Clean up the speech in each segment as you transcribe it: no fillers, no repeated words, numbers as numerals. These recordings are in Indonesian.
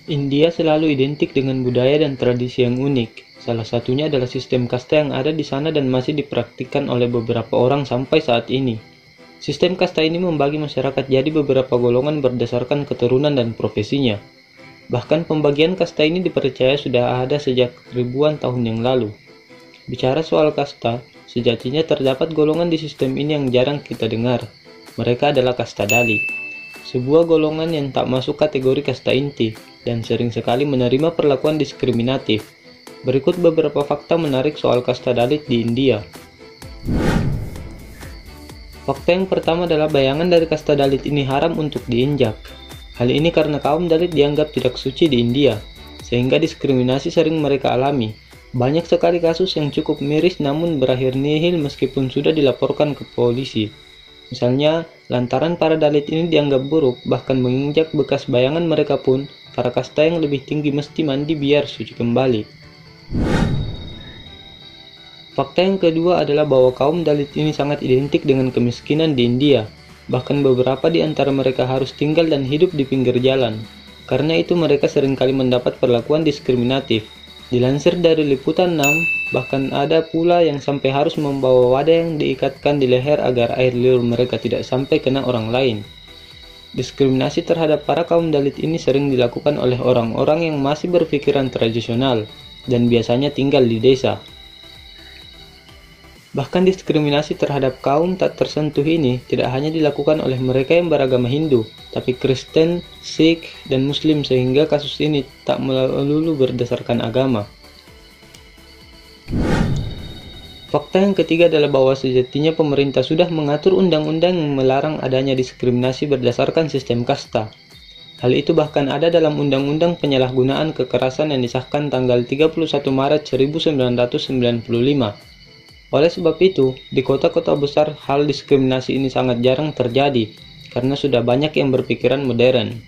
India selalu identik dengan budaya dan tradisi yang unik. Salah satunya adalah sistem kasta yang ada di sana dan masih dipraktikkan oleh beberapa orang sampai saat ini. Sistem kasta ini membagi masyarakat jadi beberapa golongan berdasarkan keturunan dan profesinya. Bahkan pembagian kasta ini dipercaya sudah ada sejak ribuan tahun yang lalu. Bicara soal kasta, sejatinya terdapat golongan di sistem ini yang jarang kita dengar. Mereka adalah kasta Dalit, sebuah golongan yang tak masuk kategori kasta inti dan sering sekali menerima perlakuan diskriminatif. Berikut beberapa fakta menarik soal kasta Dalit di India. Fakta yang pertama adalah bayangan dari kasta Dalit ini haram untuk diinjak. Hal ini karena kaum Dalit dianggap tidak suci di India, sehingga diskriminasi sering mereka alami. Banyak sekali kasus yang cukup miris namun berakhir nihil meskipun sudah dilaporkan ke polisi. Misalnya, lantaran para Dalit ini dianggap buruk, bahkan menginjak bekas bayangan mereka pun, para kasta yang lebih tinggi mesti mandi biar suci kembali. Fakta yang kedua adalah bahwa kaum Dalit ini sangat identik dengan kemiskinan di India. Bahkan beberapa di antara mereka harus tinggal dan hidup di pinggir jalan. Karena itu mereka seringkali mendapat perlakuan diskriminatif. Dilansir dari Liputan 6, bahkan ada pula yang sampai harus membawa wadah yang diikatkan di leher agar air liur mereka tidak sampai kena orang lain. Diskriminasi terhadap para kaum Dalit ini sering dilakukan oleh orang-orang yang masih berpikiran tradisional dan biasanya tinggal di desa. Bahkan diskriminasi terhadap kaum tak tersentuh ini tidak hanya dilakukan oleh mereka yang beragama Hindu, tapi Kristen, Sikh, dan Muslim sehingga kasus ini tak melulu berdasarkan agama. Fakta yang ketiga adalah bahwa sejatinya pemerintah sudah mengatur undang-undang yang melarang adanya diskriminasi berdasarkan sistem kasta. Hal itu bahkan ada dalam Undang-Undang Penyalahgunaan Kekerasan yang disahkan tanggal 31 Maret 1995. Oleh sebab itu, di kota-kota besar hal diskriminasi ini sangat jarang terjadi, karena sudah banyak yang berpikiran modern.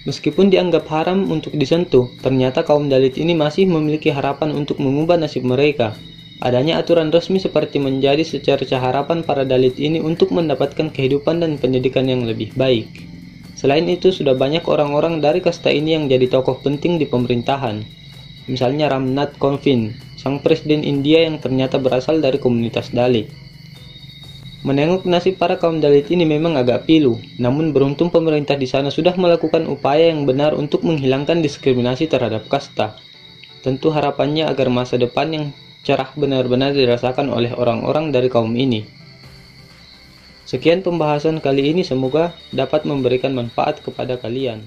Meskipun dianggap haram untuk disentuh, ternyata kaum Dalit ini masih memiliki harapan untuk mengubah nasib mereka. Adanya aturan resmi seperti menjadi secerca harapan para Dalit ini untuk mendapatkan kehidupan dan pendidikan yang lebih baik. Selain itu, sudah banyak orang-orang dari kasta ini yang jadi tokoh penting di pemerintahan. Misalnya Ramnath Kovind, sang presiden India yang ternyata berasal dari komunitas Dalit. Menengok nasib para kaum Dalit ini memang agak pilu, namun beruntung pemerintah di sana sudah melakukan upaya yang benar untuk menghilangkan diskriminasi terhadap kasta. Tentu harapannya agar masa depan yang cerah benar-benar dirasakan oleh orang-orang dari kaum ini. Sekian pembahasan kali ini, semoga dapat memberikan manfaat kepada kalian.